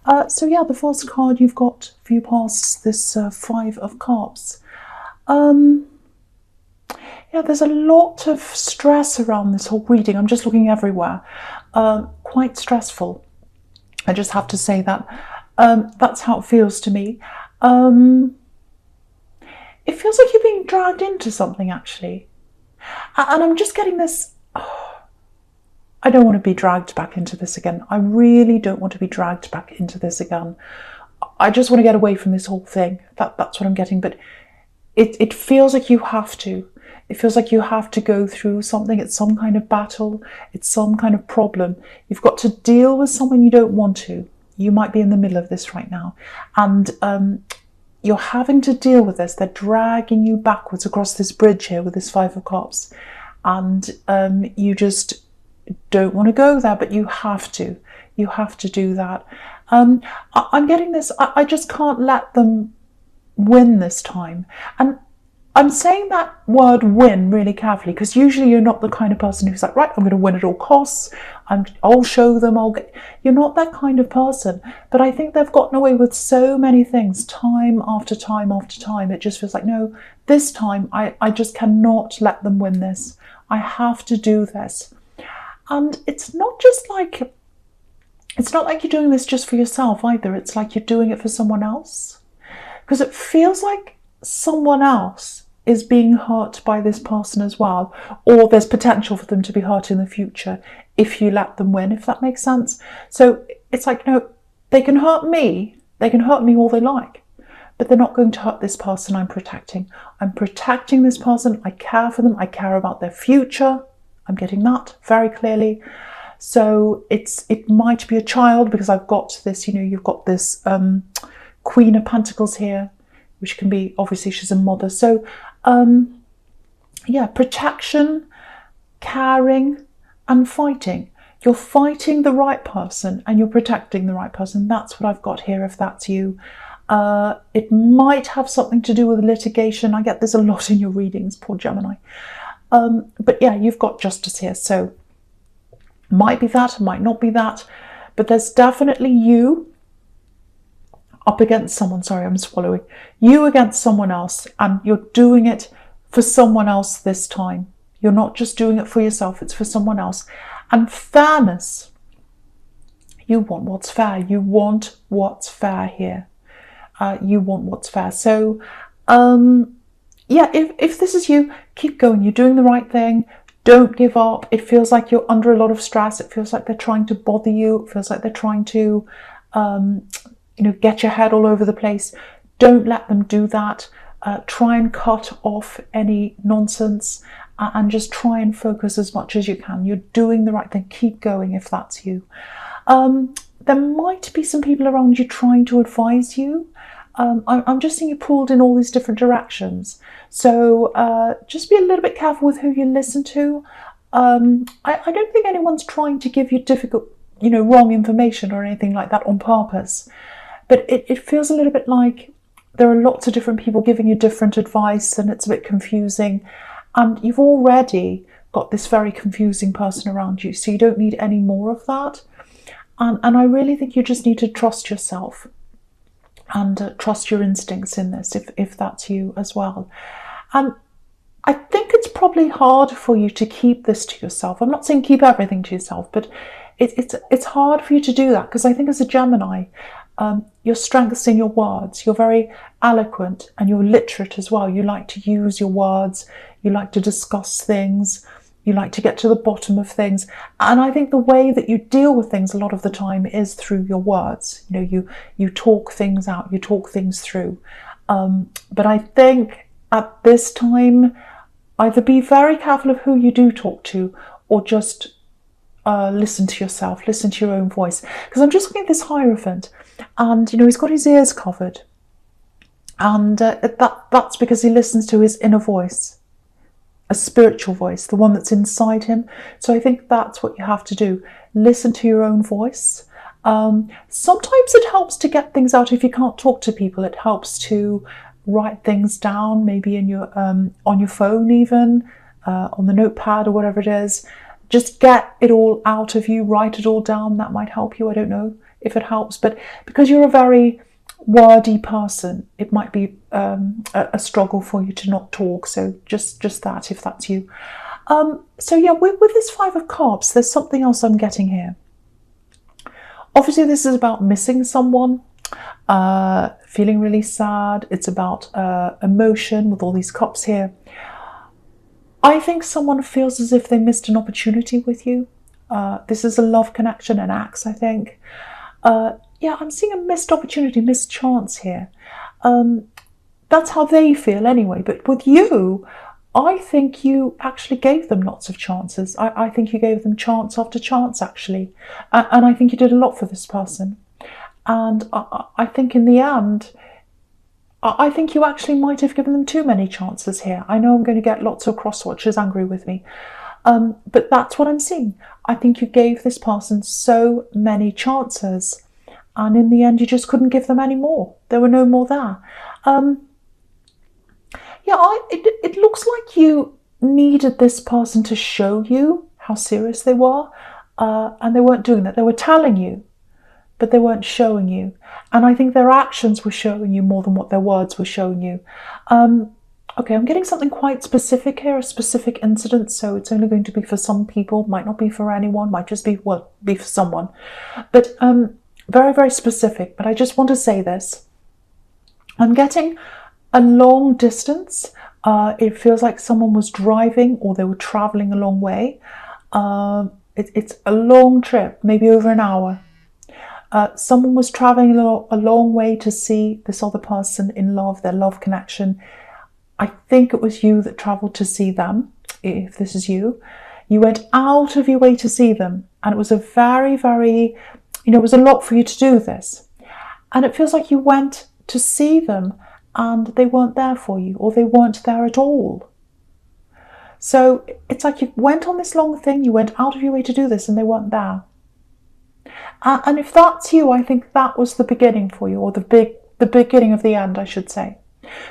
So yeah, the first card you've got for you past this Five of Cups. Um, yeah, there's a lot of stress around this whole reading. I'm just looking everywhere. Quite stressful. I just have to say that. That's how it feels to me. It feels like you're being dragged into something, actually. And I'm just getting this. I don't want to be dragged back into this again. I really don't want to be dragged back into this again. I just want to get away from this whole thing. That's what I'm getting. But it feels like you have to. It feels like you have to go through something. It's some kind of battle. It's some kind of problem. You've got to deal with someone you don't want to. You might be in the middle of this right now. And you're having to deal with this. They're dragging you backwards across this bridge here with this Five of Cups. And you just don't want to go there, but you have to. You have to do that. I'm getting this. I just can't let them win this time. And I'm saying that word win really carefully, because usually you're not the kind of person who's like, right, I'm going to win at all costs. I'll show them. You're not that kind of person. But I think they've gotten away with so many things time after time after time. It just feels like, no, this time I just cannot let them win this. I have to do this. And it's not like you're doing this just for yourself either. It's like you're doing it for someone else. Because it feels like someone else is being hurt by this person as well, or there's potential for them to be hurt in the future if you let them win, if that makes sense. So it's like, no, they can hurt me all they like, but they're not going to hurt this person I'm protecting. I'm protecting this person. I care for them. I care about their future. I'm getting that very clearly. So it might be a child, because I've got this, you've got this Queen of Pentacles here, which can be, obviously she's a mother. So yeah, protection, caring, and fighting. You're fighting the right person and you're protecting the right person. That's what I've got here, if that's you. It might have something to do with litigation. I get this a lot in your readings, poor Gemini. But yeah, you've got Justice here. So might be that, might not be that. But there's definitely you up against someone. Sorry, I'm swallowing. You against someone else, and you're doing it for someone else this time. You're not just doing it for yourself, it's for someone else. And fairness. You want what's fair. You want what's fair here. You want what's fair. So, yeah, if this is you, keep going. You're doing the right thing. Don't give up. It feels like you're under a lot of stress. It feels like they're trying to bother you. It feels like they're trying to get your head all over the place. Don't let them do that. Try and cut off any nonsense and just try and focus as much as you can. You're doing the right thing. Keep going if that's you. There might be some people around you trying to advise you. I'm just seeing you pulled in all these different directions. So just be a little bit careful with who you listen to. I don't think anyone's trying to give you difficult, wrong information or anything like that on purpose. But it feels a little bit like there are lots of different people giving you different advice, and it's a bit confusing. And you've already got this very confusing person around you, so you don't need any more of that. And I really think you just need to trust yourself and trust your instincts in this, if that's you as well. And I think it's probably hard for you to keep this to yourself. I'm not saying keep everything to yourself, but it's hard for you to do that, because I think as a Gemini, your strength's in your words. You're very eloquent and you're literate as well. You like to use your words. You like to discuss things. You like to get to the bottom of things. And I think the way that you deal with things a lot of the time is through your words. You talk things out, you talk things through. But I think at this time, either be very careful of who you do talk to, or just listen to yourself, listen to your own voice. Because I'm just looking at this Hierophant, and he's got his ears covered, and that's because he listens to his inner voice, a spiritual voice, the one that's inside him. So I think that's what you have to do. Listen to your own voice. Sometimes it helps to get things out if you can't talk to people. It helps to write things down, maybe in your on your phone, even on the notepad or whatever it is. Just get it all out of you, write it all down. That might help you. I don't know. if it helps. But because you're a very wordy person, it might be a struggle for you to not talk. So just that, if that's you. So yeah, with this Five of Cups, there's something else I'm getting here. Obviously, this is about missing someone, feeling really sad. It's about emotion with all these cups here. I think someone feels as if they missed an opportunity with you. This is a love connection, an axe, I think. Yeah, I'm seeing a missed opportunity, missed chance here. That's how they feel anyway. But with you, I think you actually gave them lots of chances. I think you gave them chance after chance, actually. And I think you did a lot for this person. And I think in the end, I think you actually might have given them too many chances here. I know I'm going to get lots of cross-watchers angry with me. But that's what I'm seeing. I think you gave this person so many chances. And in the end, you just couldn't give them any more. There were no more there. Yeah, it looks like you needed this person to show you how serious they were. And they weren't doing that. They were telling you, but they weren't showing you. And I think their actions were showing you more than what their words were showing you. Okay, I'm getting something quite specific here, a specific incident. So it's only going to be for some people, might not be for anyone, might just be, well, be for someone. But very, very specific. But I just want to say this. I'm getting a long distance. It feels like someone was driving or they were traveling a long way. It's a long trip, maybe over an hour. Someone was traveling a long way to see this other person in love, their love connection. I think it was you that traveled to see them, if this is you. You went out of your way to see them, and it was a very, very, it was a lot for you to do this. And it feels like you went to see them and they weren't there for you, or they weren't there at all. So it's like you went on this long thing, you went out of your way to do this, and they weren't there. And if that's you, I think that was the beginning for you, or the beginning of the end, I should say.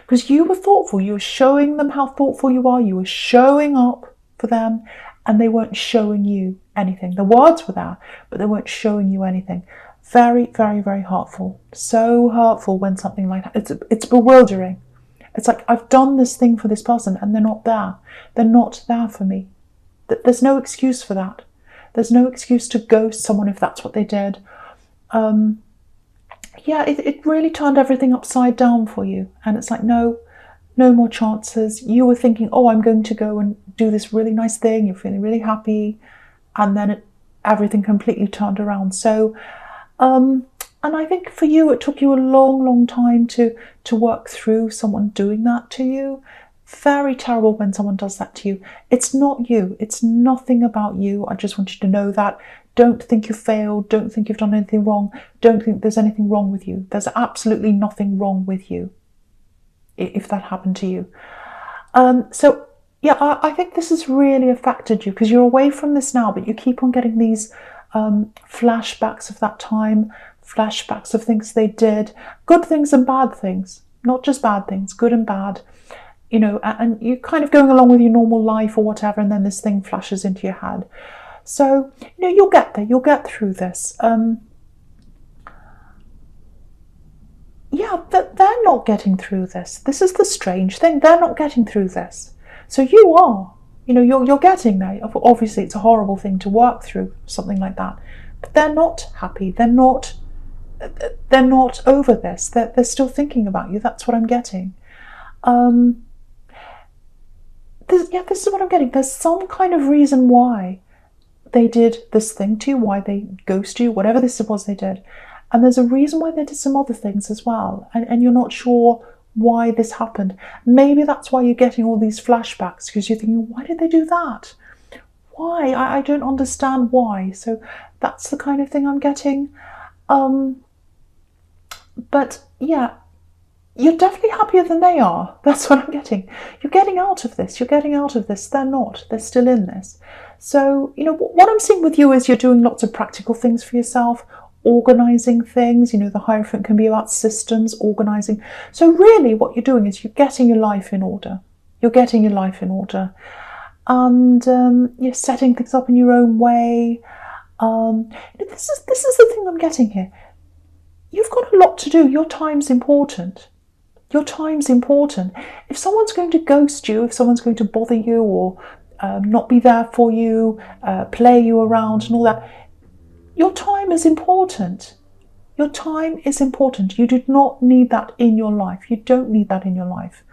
Because you were thoughtful, you were showing them how thoughtful you are, you were showing up for them, and they weren't showing you anything. The words were there, but they weren't showing you anything. Very, very, very hurtful. So hurtful when something like that, it's bewildering. It's like, I've done this thing for this person and they're not there. They're not there for me. There's no excuse for that. There's no excuse to ghost someone if that's what they did. Yeah, it really turned everything upside down for you. And it's like, no more chances. You were thinking, oh, I'm going to go and do this really nice thing. You're feeling really happy. And then everything completely turned around. So, and I think for you, it took you a long, long time to work through someone doing that to you. Very terrible when someone does that to you. It's not you. It's nothing about you. I just want you to know that. Don't think you failed. Don't think you've done anything wrong. Don't think there's anything wrong with you. There's absolutely nothing wrong with you if that happened to you. So, yeah, I think this has really affected you because you're away from this now, but you keep on getting these flashbacks of that time, flashbacks of things they did, good things and bad things, not just bad things, good and bad. And you're kind of going along with your normal life or whatever, and then this thing flashes into your head. So, you'll get there. You'll get through this. Yeah, they're not getting through this. This is the strange thing. They're not getting through this. So you are. You're getting there. Obviously, it's a horrible thing to work through, something like that. But they're not happy. They're not over this. They're still thinking about you. That's what I'm getting. This is what I'm getting. There's some kind of reason why they did this thing to you, why they ghosted you, whatever this was they did. And there's a reason why they did some other things as well. And you're not sure why this happened. Maybe that's why you're getting all these flashbacks, because you're thinking, why did they do that? Why? I don't understand why. So that's the kind of thing I'm getting. But yeah, you're definitely happier than they are. That's what I'm getting. You're getting out of this. You're getting out of this. They're not. They're still in this. So, what I'm seeing with you is you're doing lots of practical things for yourself, organising things. The Hierophant can be about systems, organising. So really what you're doing is you're getting your life in order. You're getting your life in order. And you're setting things up in your own way. This is the thing I'm getting here. to do. Your time's important. Your time's important. If someone's going to ghost you, if someone's going to bother you or not be there for you, play you around and all that, your time is important. Your time is important. You do not need that in your life. You don't need that in your life.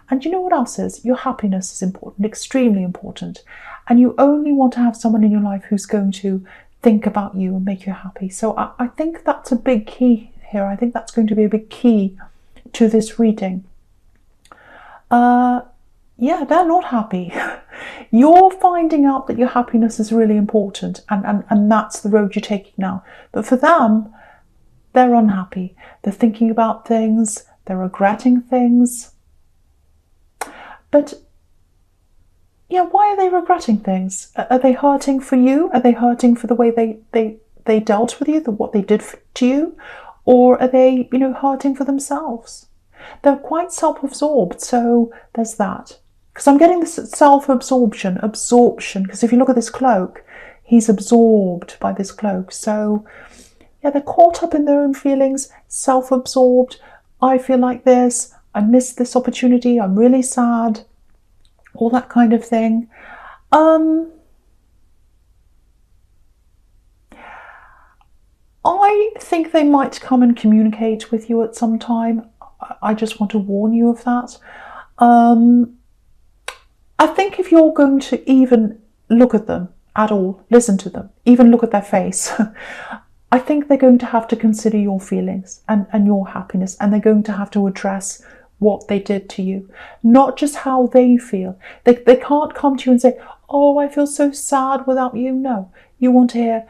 And you know what else is? Your happiness is important, extremely important. And you only want to have someone in your life who's going to think about you and make you happy. So I think that's a big key here. I think that's going to be a big key to this reading. Yeah, they're not happy. You're finding out that your happiness is really important, and that's the road you're taking now. But for them, they're unhappy. They're thinking about things, they're regretting things. But yeah, why are they regretting things? Are they hurting for you? Are they hurting for the way they dealt with you, what they did to you? Or are they, hurting for themselves? They're quite self-absorbed, so there's that. Because I'm getting this self-absorption, because if you look at this cloak, he's absorbed by this cloak. So yeah, they're caught up in their own feelings, self-absorbed. I feel like this, I missed this opportunity, I'm really sad, all that kind of thing. I think they might come and communicate with you at some time. I just want to warn you of that. I think if you're going to even look at them at all, listen to them, even look at their face, I think they're going to have to consider your feelings and your happiness, and they're going to have to address what they did to you, not just how they feel. They can't come to you and say, oh, I feel so sad without you. No, you want to hear,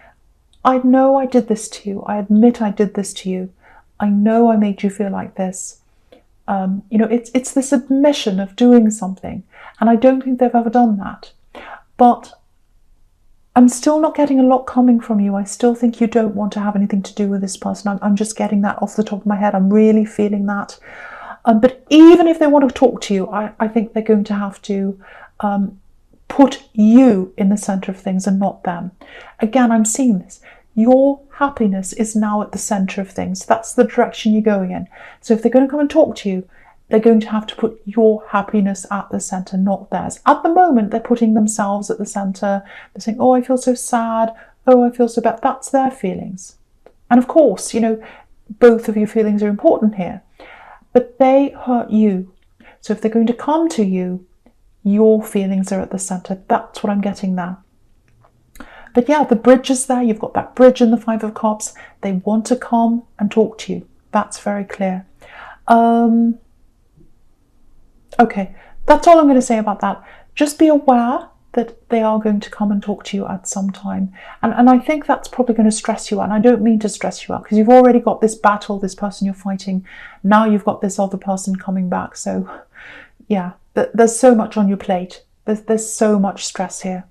I know I did this to you. I admit I did this to you. I know I made you feel like this. It's this admission of doing something, and I don't think they've ever done that. But I'm still not getting a lot coming from you. I still think you don't want to have anything to do with this person. I'm just getting that off the top of my head. I'm really feeling that. But even if they want to talk to you, I think they're going to have to put you in the centre of things and not them. Again, I'm seeing this. Your happiness is now at the centre of things. That's the direction you're going in. So if they're going to come and talk to you, they're going to have to put your happiness at the centre, not theirs. At the moment, they're putting themselves at the centre. They're saying, oh, I feel so sad. Oh, I feel so bad. That's their feelings. And of course, both of your feelings are important here. But they hurt you. So if they're going to come to you, your feelings are at the centre. That's what I'm getting now. But yeah, the bridge is there. You've got that bridge in the Five of Cups. They want to come and talk to you. That's very clear. Okay, that's all I'm going to say about that. Just be aware that they are going to come and talk to you at some time. And I think that's probably going to stress you out. And I don't mean to stress you out, because you've already got this battle, this person you're fighting. Now you've got this other person coming back. So yeah, there's so much on your plate. There's so much stress here.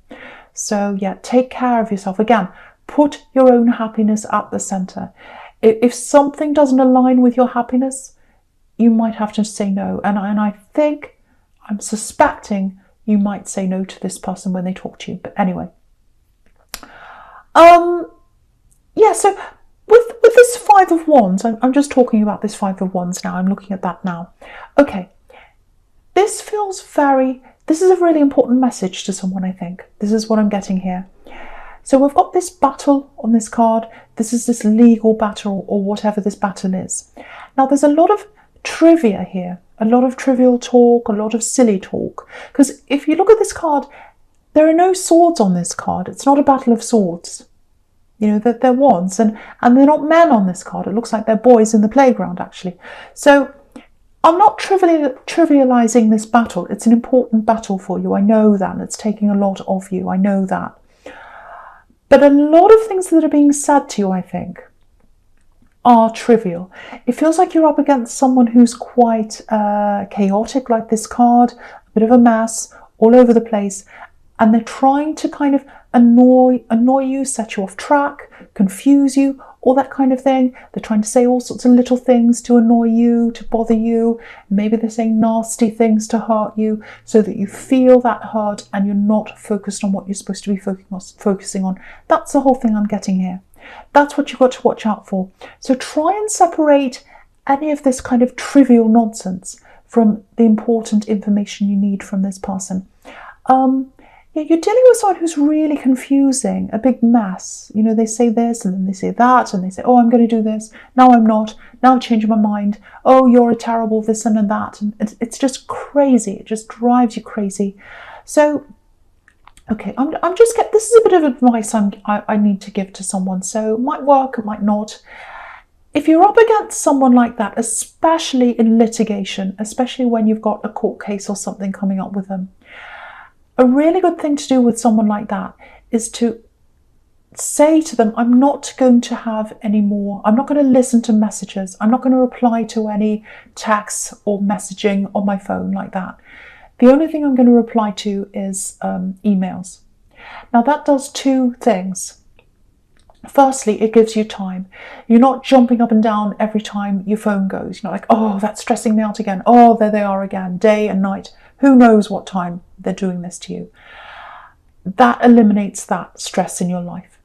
So yeah, take care of yourself. Again, put your own happiness at the centre. If something doesn't align with your happiness, you might have to say no. And I'm suspecting you might say no to this person when they talk to you. But anyway. Yeah, so with this Five of Wands, I'm just talking about this Five of Wands now. I'm looking at that now. Okay. This is a really important message to someone, I think. This is what I'm getting here. So we've got this battle on this card. This is this legal battle, or whatever this battle is. Now, there's a lot of trivia here, a lot of trivial talk, a lot of silly talk. Because if you look at this card, there are no swords on this card. It's not a battle of swords. They're wands, and they're not men on this card. It looks like they're boys in the playground, actually. So I'm not trivializing this battle. It's an important battle for you. I know that. It's taking a lot of you. I know that. But a lot of things that are being said to you, I think, are trivial. It feels like you're up against someone who's quite chaotic, like this card, a bit of a mess, all over the place. And they're trying to kind of annoy you, set you off track, confuse you, all that kind of thing. They're trying to say all sorts of little things to annoy you, to bother you. Maybe they're saying nasty things to hurt you, so that you feel that hurt and you're not focused on what you're supposed to be focusing on. That's the whole thing I'm getting here. That's what you've got to watch out for. So try and separate any of this kind of trivial nonsense from the important information you need from this person. You're dealing with someone who's really confusing, a big mess. You know, they say this and then they say that, and they say, oh, I'm going to do this. Now I'm not. Now I've changed my mind. Oh, you're a terrible this and that. And it's just crazy. It just drives you crazy. So, okay, this is a bit of advice I need to give to someone. So it might work, it might not. If you're up against someone like that, especially in litigation, especially when you've got a court case or something coming up with them, a really good thing to do with someone like that is to say to them, I'm not going to have any more, I'm not going to listen to messages, I'm not going to reply to any texts or messaging on my phone like that. The only thing I'm going to reply to is emails. Now that does two things. Firstly, it gives you time. You're not jumping up and down every time your phone goes. You're not like, oh, that's stressing me out again. Oh, there they are again, day and night. Who knows what time they're doing this to you. That eliminates that stress in your life.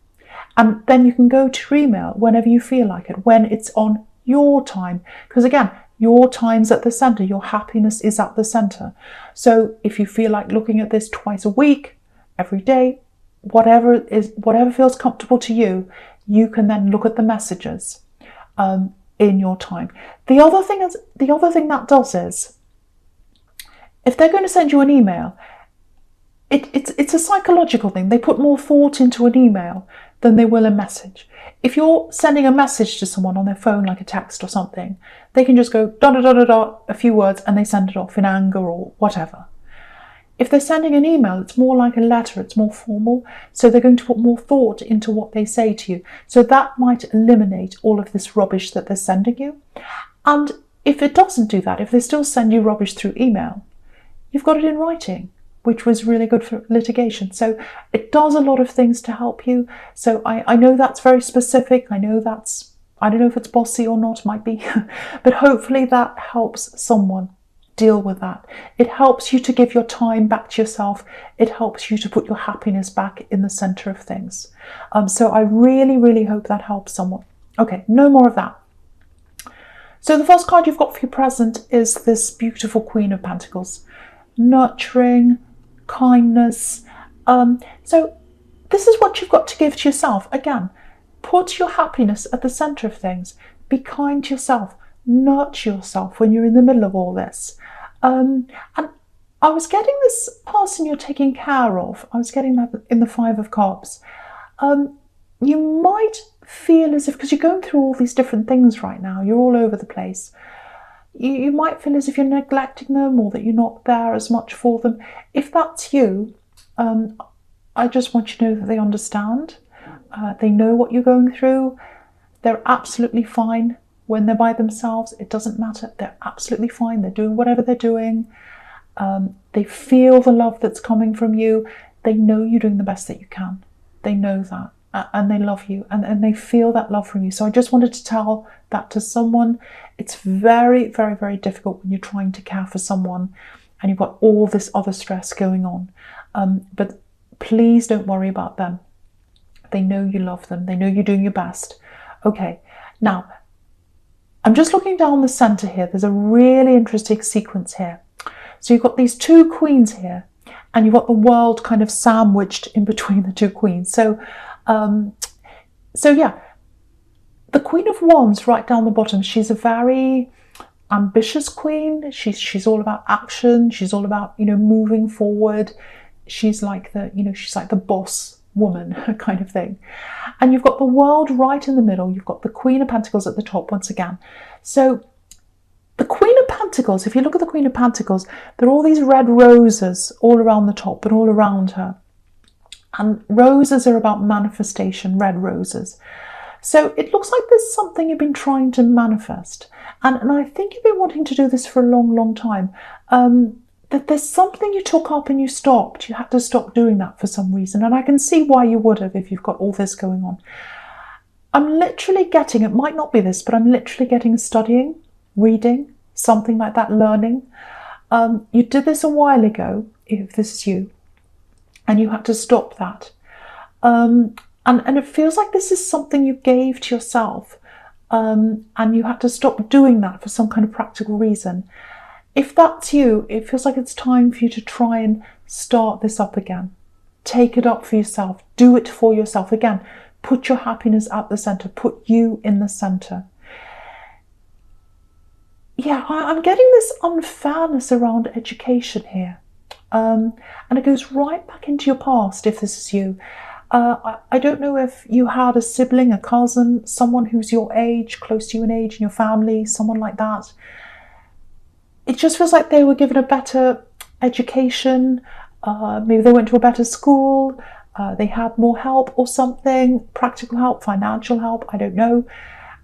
And then you can go to your email whenever you feel like it, when it's on your time. Because again, your time's at the center. Your happiness is at the center. So if you feel like looking at this twice a week, every day, whatever feels comfortable to you, you can then look at the messages in your time. The other thing that does is, if they're going to send you an email, it's a psychological thing. They put more thought into an email than they will a message. If you're sending a message to someone on their phone, like a text or something, they can just go dot dot dot dot, a few words, and they send it off in anger or whatever. If they're sending an email, it's more like a letter, it's more formal, so they're going to put more thought into what they say to you. So that might eliminate all of this rubbish that they're sending you. And if it doesn't do that, if they still send you rubbish through email, you've got it in writing, which was really good for litigation. So it does a lot of things to help you. So I know that's very specific. I don't know if it's bossy or not, might be, but hopefully that helps someone deal with that. It helps you to give your time back to yourself. It helps you to put your happiness back in the center of things. So I really, really hope that helps someone. Okay, no more of that. So the first card you've got for your present is this beautiful Queen of Pentacles. Nurturing, kindness. So this is what you've got to give to yourself. Again, put your happiness at the center of things. Be kind to yourself. Nurture yourself when you're in the middle of all this. And I was getting this person you're taking care of. I was getting that in the Five of Cups. You might feel as if, because you're going through all these different things right now, you're all over the place. You might feel as if you're neglecting them or that you're not there as much for them. If that's you, I just want you to know that they understand. They know what you're going through. They're absolutely fine when they're by themselves. It doesn't matter. They're absolutely fine. They're doing whatever they're doing. They feel the love that's coming from you. They know you're doing the best that you can. They know that. And they love you, and they feel that love from you. So I just wanted to tell that to someone. It's very, very, very difficult when you're trying to care for someone and you've got all this other stress going on. But please don't worry about them. They know you love them. They know you're doing your best. Okay, now I'm just looking down the center here. There's a really interesting sequence here. So you've got these two queens here, and you've got the world kind of sandwiched in between the two queens. So yeah, the Queen of Wands right down the bottom, she's a very ambitious queen. She's all about action. She's all about, moving forward. She's like the boss woman kind of thing. And you've got the world right in the middle. You've got the Queen of Pentacles at the top once again. So the Queen of Pentacles, if you look at the Queen of Pentacles, there are all these red roses all around the top and all around her. And roses are about manifestation, red roses. So it looks like there's something you've been trying to manifest. And I think you've been wanting to do this for a long, long time. That there's something you took up and you stopped. You had to stop doing that for some reason. And I can see why you would have if you've got all this going on. I'm literally getting, it might not be this, but I'm literally getting studying, reading, something like that, learning. You did this a while ago, if this is you. And you had to stop that. And it feels like this is something you gave to yourself, and you had to stop doing that for some kind of practical reason. If that's you, it feels like it's time for you to try and start this up again. Take it up for yourself. Do it for yourself. Again, put your happiness at the center. Put you in the center. Yeah, I'm getting this unfairness around education here. And it goes right back into your past if this is you. I don't know if you had a sibling, a cousin, someone who's your age, close to you in age in your family, someone like that. It just feels like they were given a better education. Maybe they went to a better school. They had more help or something, practical help, financial help, I don't know.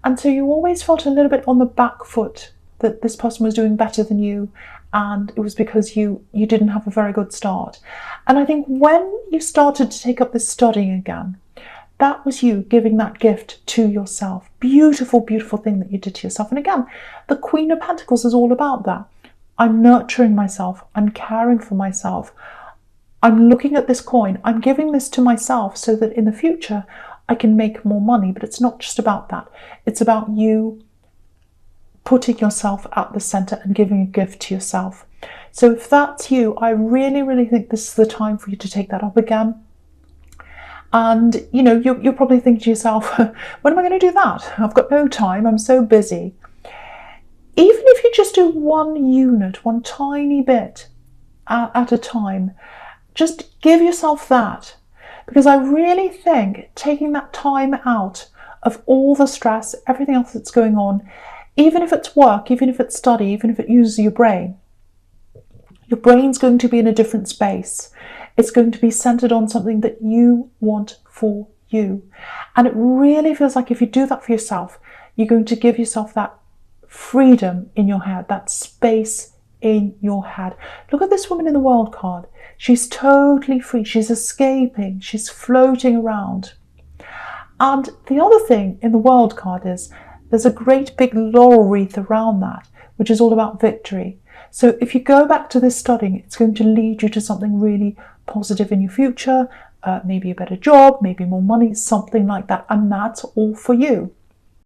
And so you always felt a little bit on the back foot that this person was doing better than you, and it was because you didn't have a very good start. And I think when you started to take up this studying again, that was you giving that gift to yourself. Beautiful, beautiful thing that you did to yourself. And again, the Queen of Pentacles is all about that. I'm nurturing myself. I'm caring for myself. I'm looking at this coin. I'm giving this to myself so that in the future I can make more money. But it's not just about that. It's about you putting yourself at the center and giving a gift to yourself. So if that's you, I really, really think this is the time for you to take that up again. And, you know, you're probably thinking to yourself, when am I going to do that? I've got no time. I'm so busy. Even if you just do one unit, one tiny bit at a time, just give yourself that. Because I really think taking that time out of all the stress, everything else that's going on, even if it's work, even if it's study, even if it uses your brain's going to be in a different space. It's going to be centered on something that you want for you. And it really feels like if you do that for yourself, you're going to give yourself that freedom in your head, that space in your head. Look at this woman in the World card. She's totally free. She's escaping. She's floating around. And the other thing in the World card is there's a great big laurel wreath around that, which is all about victory. So if you go back to this studying, it's going to lead you to something really positive in your future, maybe a better job, maybe more money, something like that. And that's all for you.